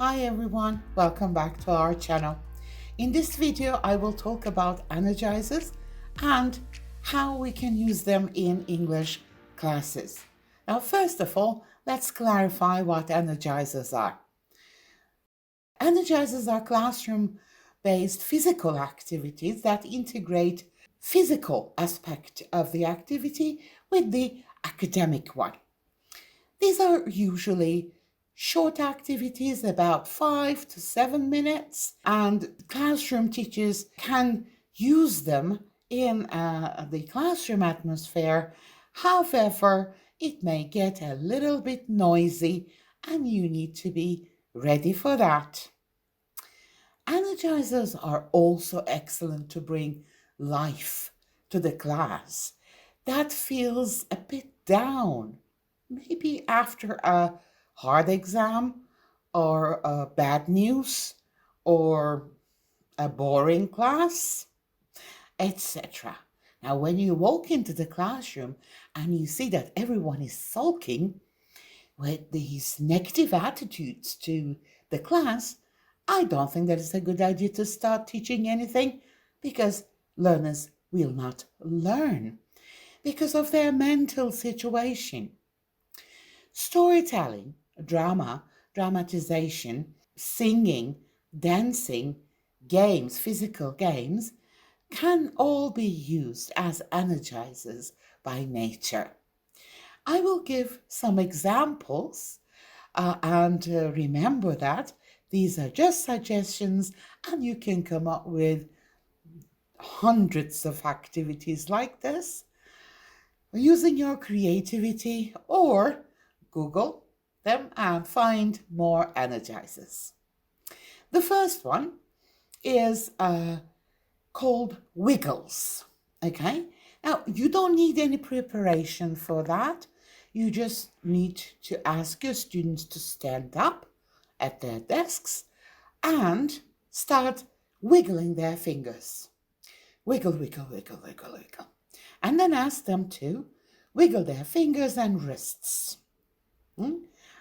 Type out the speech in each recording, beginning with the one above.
Hi everyone, welcome back to our channel. In this video, I will talk about energizers and how we can use them in English classes. Now, first of all, let's clarify what energizers are. Energizers are classroom-based physical activities that integrate physical aspect of the activity with the academic one. These are usually short activities, about 5 to 7 minutes, and classroom teachers can use them in the classroom atmosphere. However, it may get a little bit noisy and you need to be ready for that. Energizers are also excellent to bring life to the class that feels a bit down, maybe after a hard exam or bad news or a boring class, etc. Now, when you walk into the classroom and you see that everyone is sulking with these negative attitudes to the class, I don't think that it's a good idea to start teaching anything, because learners will not learn because of their mental situation. Storytelling, drama, dramatization, singing, dancing, games, physical games can all be used as energizers by nature. I will give some examples and remember that these are just suggestions and you can come up with hundreds of activities like this using your creativity, or Google them and find more energizers. The first one is called Wiggles. Okay, now you don't need any preparation for that. You just need to ask your students to stand up at their desks and start wiggling their fingers. Wiggle, wiggle, wiggle, wiggle, wiggle. And then ask them to wiggle their fingers and wrists.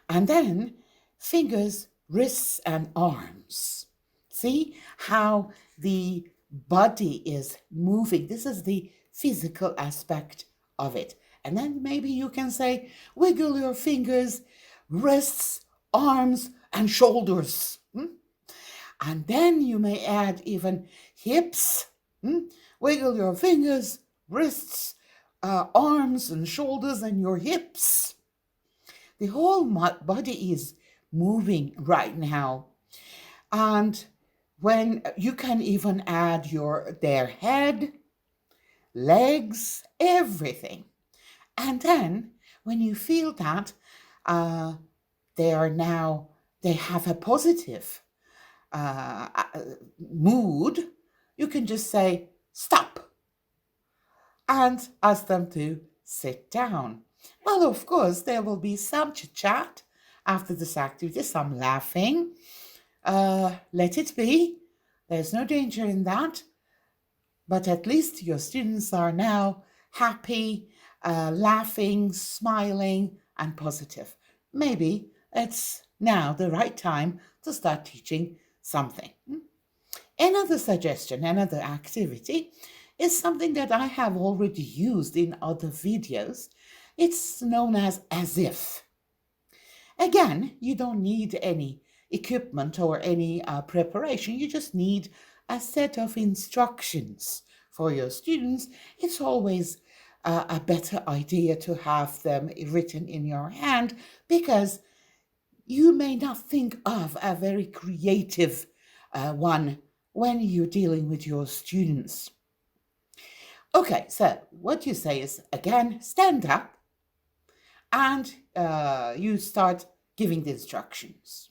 And then fingers, wrists, and arms. See how the body is moving. This is the physical aspect of it. And then maybe you can say, wiggle your fingers, wrists, arms, and shoulders. And then you may add even hips. Wiggle your fingers, wrists, arms, and shoulders, and your hips. The whole body is moving right now. And when you can even add their head, legs, everything. And then when you feel that they have a positive mood, you can just say, stop, and ask them to sit down. Well, of course, there will be some chit-chat after this activity, some laughing. Let it be. There's no danger in that. But at least your students are now happy, laughing, smiling, and positive. Maybe it's now the right time to start teaching something. Another suggestion, another activity is something that I have already used in other videos. It's known as if. Again, you don't need any equipment or any preparation. You just need a set of instructions for your students. It's always a better idea to have them written in your hand, because you may not think of a very creative one when you're dealing with your students. Okay, so what you say is, again, stand up and you start giving the instructions.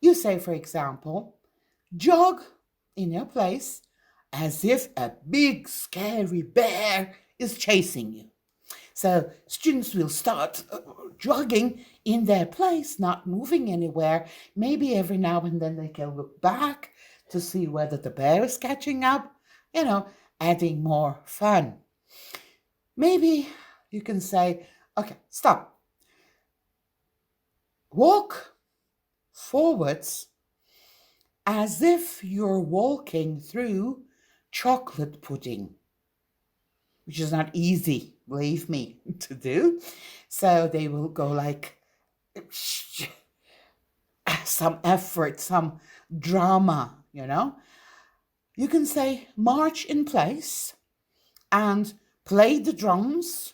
You say, for example, jog in your place as if a big scary bear is chasing you. So students will start jogging in their place, not moving anywhere. Maybe every now and then they can look back to see whether the bear is catching up, adding more fun. Maybe you can say, okay, stop. Walk, forwards as if you're walking through chocolate pudding, which is not easy, believe me, to do. So they will go like some effort, some drama, You can say march in place and play the drums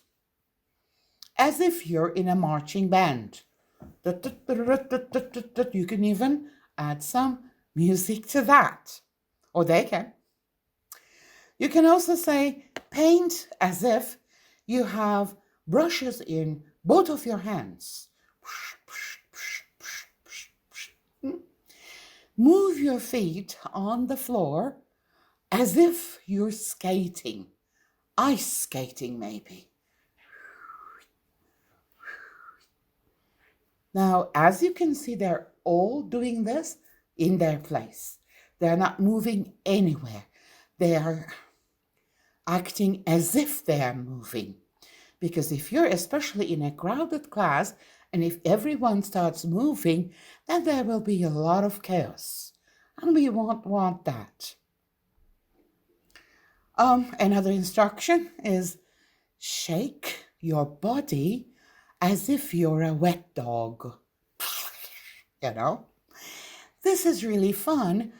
as if you're in a marching band. You can even add some music to that, or they can. You can also say paint as if you have brushes in both of your hands. Move your feet on the floor as if you're skating, ice skating maybe. Now, as you can see, they're all doing this in their place. They're not moving anywhere. They are acting as if they are moving. Because if you're especially in a crowded class, and if everyone starts moving, then there will be a lot of chaos. And we won't want that. Another instruction is shake your body as if you're a wet dog. This is really fun.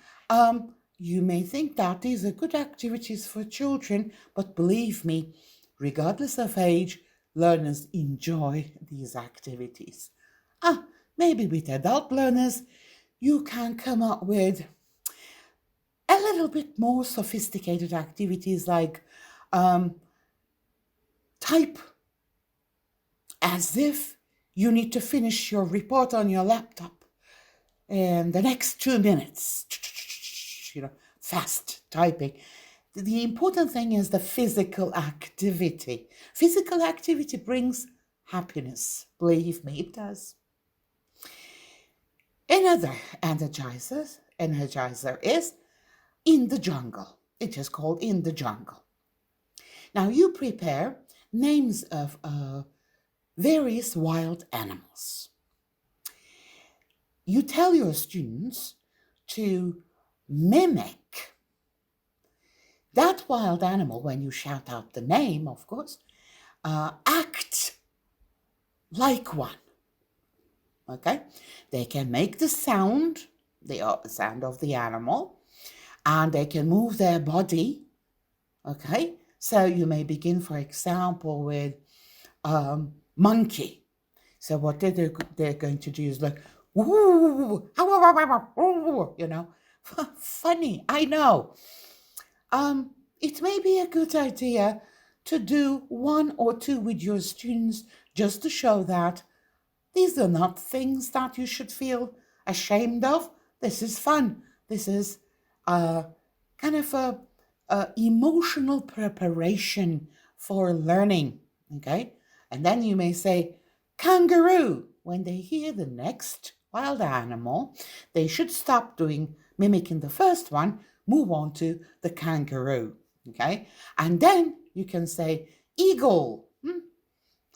You may think that these are good activities for children, but believe me, regardless of age, learners enjoy these activities. Maybe with adult learners, you can come up with a little bit more sophisticated activities like type as if you need to finish your report on your laptop in the next 2 minutes. Fast typing. The important thing is the physical activity. Physical activity brings happiness. Believe me, it does. Another energizer is in the jungle. It is called in the jungle. Now you prepare names of various wild animals. You tell your students to mimic that wild animal when you shout out the name, of course. Act like one. Okay? They can make the sound of the animal, and they can move their body. Okay? So you may begin, for example, with monkey. So what they're going to do is like, woo, funny, I know. It may be a good idea to do 1 or 2 with your students just to show that these are not things that you should feel ashamed of. This is fun. This is kind of a emotional preparation for learning, okay? And then you may say, kangaroo. When they hear the next wild animal, they should stop mimicking the first one, move on to the kangaroo, okay? And then you can say eagle,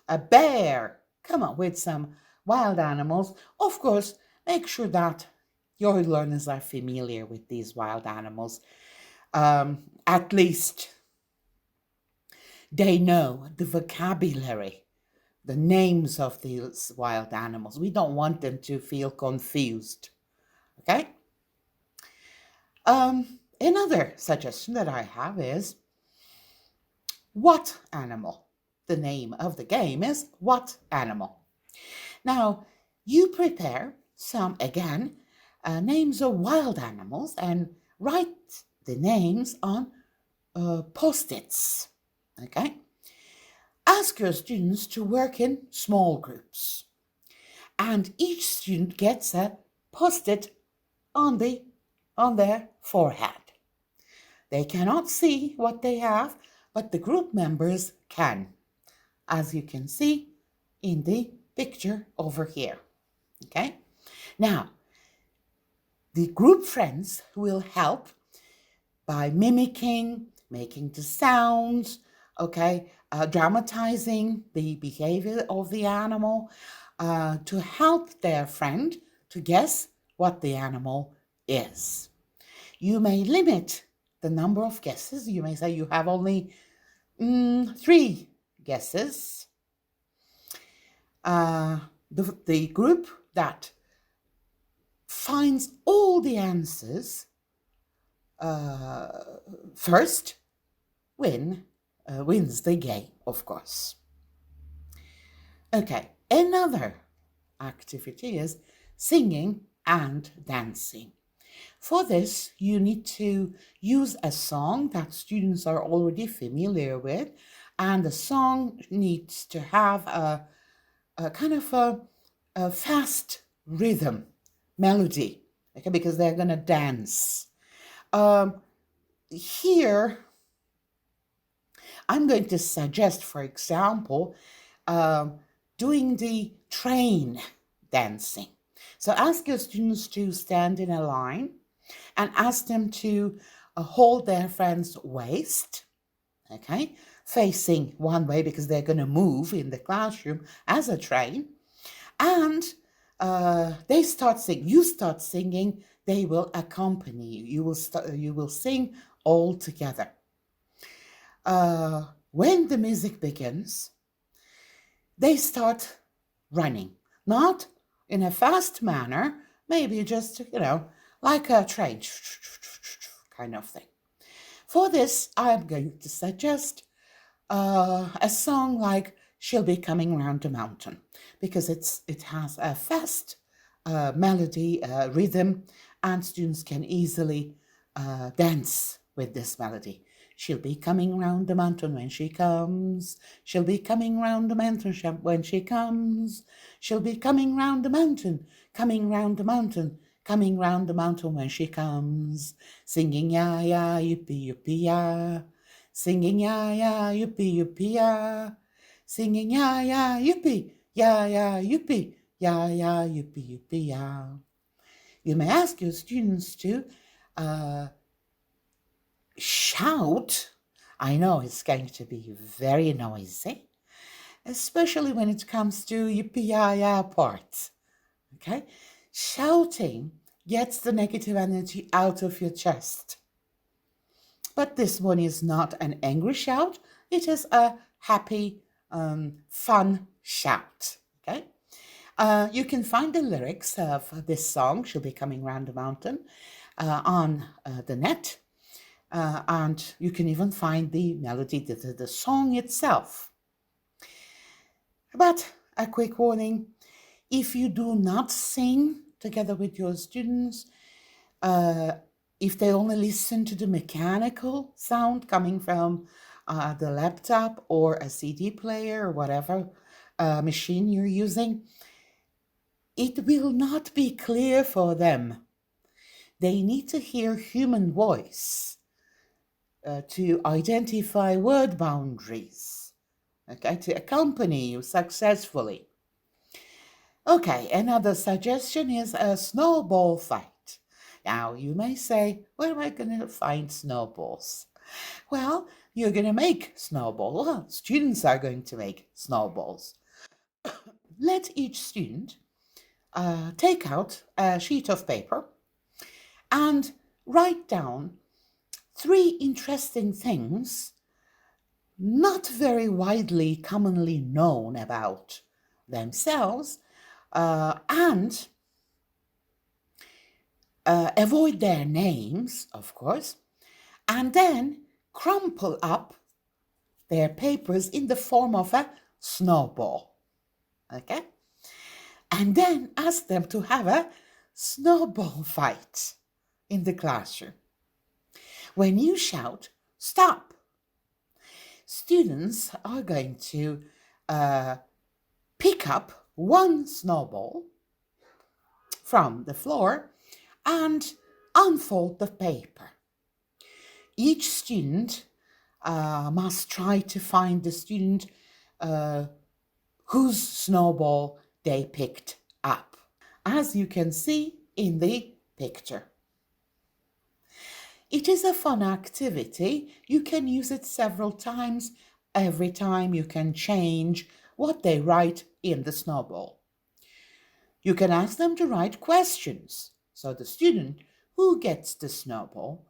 a bear. Come up with some wild animals. Of course, make sure that your learners are familiar with these wild animals. At least they know the vocabulary, the names of these wild animals. We don't want them to feel confused, okay? Another suggestion that I have is what animal? The name of the game is what animal? Now, you prepare some, again, names of wild animals and write the names on Post-its, okay? Ask your students to work in small groups, and each student gets a Post-it on their forehead. They cannot see what they have, but the group members can, as you can see in the picture over here, okay? Now, the group friends will help by mimicking, making the sounds, okay, dramatizing the behavior of the animal to help their friend to guess what the animal is. You may limit the number of guesses. You may say you have only 3 guesses. The group that finds all the answers first wins the game, of course. Okay, another activity is singing and dancing. For this, you need to use a song that students are already familiar with, and the song needs to have a kind of a fast rhythm, melody, okay, because they're going to dance. Here, I'm going to suggest, for example, doing the train dancing. So ask your students to stand in a line and ask them to hold their friend's waist, okay, facing one way because they're going to move in the classroom as a train. And they start singing, you start singing, they will accompany you. You will sing all together. When the music begins, they start running, not in a fast manner, maybe just, like a train kind of thing. For this, I'm going to suggest a song like She'll Be Coming Round the Mountain, because it has a fast melody, rhythm, and students can easily dance with this melody. She'll be coming round the mountain when she comes. She'll be coming round the mountain when she comes. She'll be coming round the mountain, coming round the mountain, coming round the mountain when she comes. Singing ya ya yippee yippee ya. Singing ya ya yippee yippee ya. Singing ya ya yippee ya ya yippee ya ya yippee yippee ya. You may ask your students to shout. I know it's going to be very noisy, especially when it comes to yippee-ya-ya parts. Okay? Shouting gets the negative energy out of your chest. But this one is not an angry shout. It is a happy, fun shout. Okay? You can find the lyrics of this song, She'll Be Coming Round the Mountain, on the net. And you can even find the melody, the song itself. But a quick warning, if you do not sing together with your students, if they only listen to the mechanical sound coming from the laptop or a CD player or whatever machine you're using, it will not be clear for them. They need to hear human voice to identify word boundaries, okay, to accompany you successfully. Okay, another suggestion is a snowball fight. Now, you may say, where am I going to find snowballs? Well, you're going to make snowballs. Well, students are going to make snowballs. Let each student take out a sheet of paper and write down 3 interesting things not very widely commonly known about themselves, and avoid their names, of course, and then crumple up their papers in the form of a snowball, okay? And then ask them to have a snowball fight in the classroom. When you shout, stop, students are going to pick up one snowball from the floor and unfold the paper. Each student must try to find the student whose snowball they picked up, as you can see in the picture. It is a fun activity. You can use it several times. Every time you can change what they write in the snowball. You can ask them to write questions. So the student who gets the snowball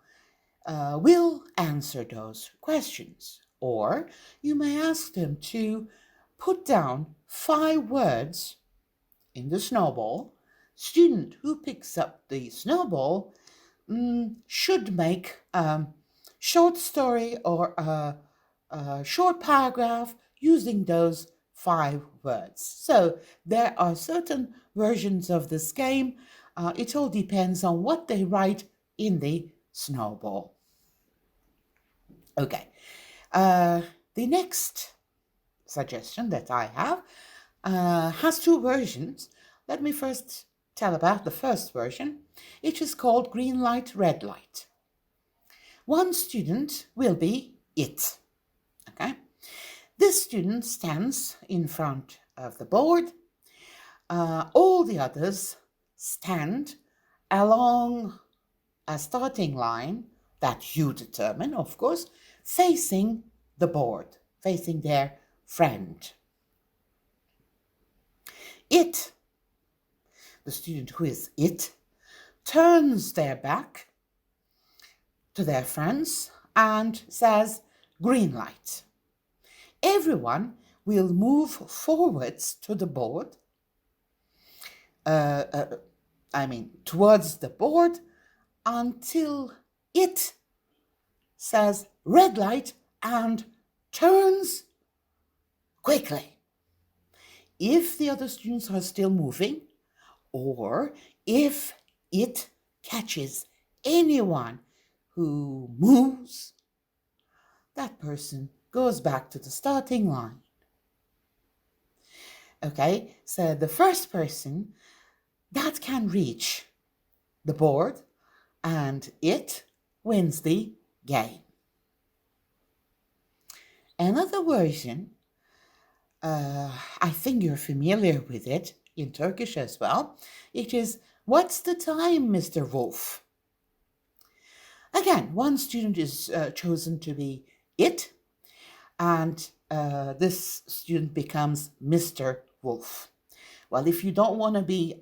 will answer those questions. Or you may ask them to put down 5 words in the snowball. Student who picks up the snowball should make a short story or a short paragraph using those 5 words. So there are certain versions of this game. It all depends on what they write in the snowball. Okay, the next suggestion that I have has 2 versions. Let me first tell about the first version. It is called green light, red light. One student will be it. Okay, this student stands in front of the board. All the others stand along a starting line that you determine, of course, facing the board, facing their friend. It, the student who is it, turns their back to their friends and says, green light. Everyone will move forwards to the board, towards the board until it says red light and turns quickly. If the other students are still moving, or if it catches anyone who moves, that person goes back to the starting line. Okay, so the first person that can reach the board and it wins the game. Another version, I think you're familiar with it in Turkish as well. It is, what's the time, Mr. Wolf? Again, one student is chosen to be it, and this student becomes Mr. Wolf. Well, if you don't want to be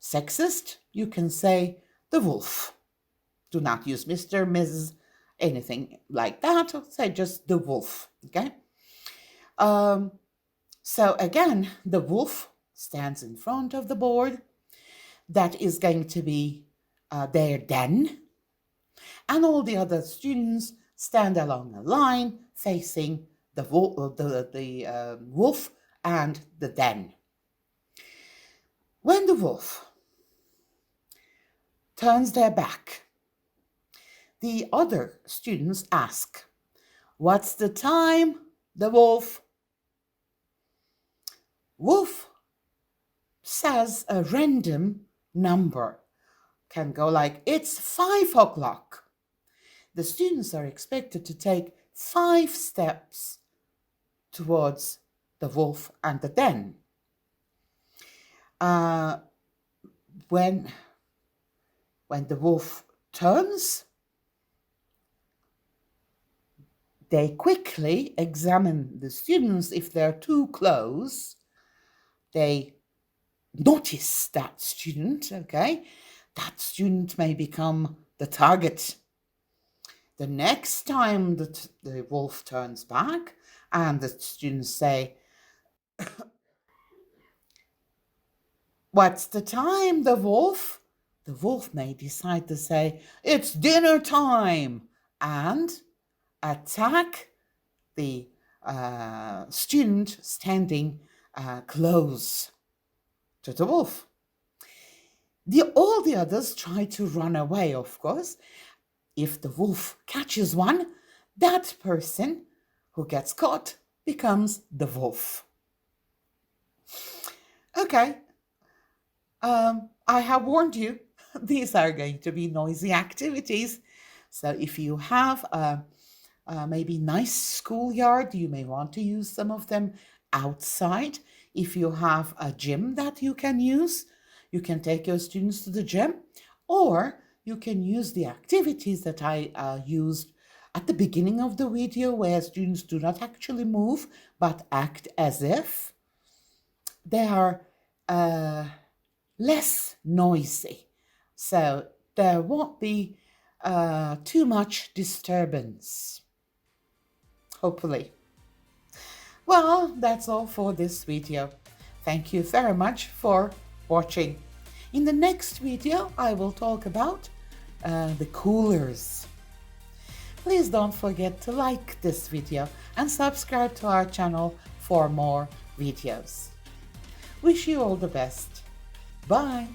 sexist, you can say the wolf. Do not use Mr., Mrs., anything like that. Say just the wolf, okay? So again, the wolf stands in front of the board. That is going to be their den. And all the other students stand along a line facing the wolf and the den. When the wolf turns their back, the other students ask, what's the time, the wolf? Wolf says a random number. Can go like, it's 5 o'clock. The students are expected to take 5 steps towards the wolf and the den. When the wolf turns, they quickly examine the students. If they're too close, they notice that student, okay? That student may become the target. The next time that the wolf turns back and the students say, what's the time, the wolf? The wolf may decide to say, it's dinner time, and attack the student standing close to the wolf. All the others try to run away, of course. If the wolf catches one, that person who gets caught becomes the wolf. Okay, I have warned you, these are going to be noisy activities. So if you have a maybe nice schoolyard, you may want to use some of them outside. If you have a gym that you can use, you can take your students to the gym, or you can use the activities that I used at the beginning of the video, where students do not actually move, but act as if. They are less noisy. so there won't be too much disturbance, hopefully. Well, that's all for this video. Thank you very much for watching. In the next video, I will talk about the coolers. Please don't forget to like this video and subscribe to our channel for more videos. Wish you all the best. Bye.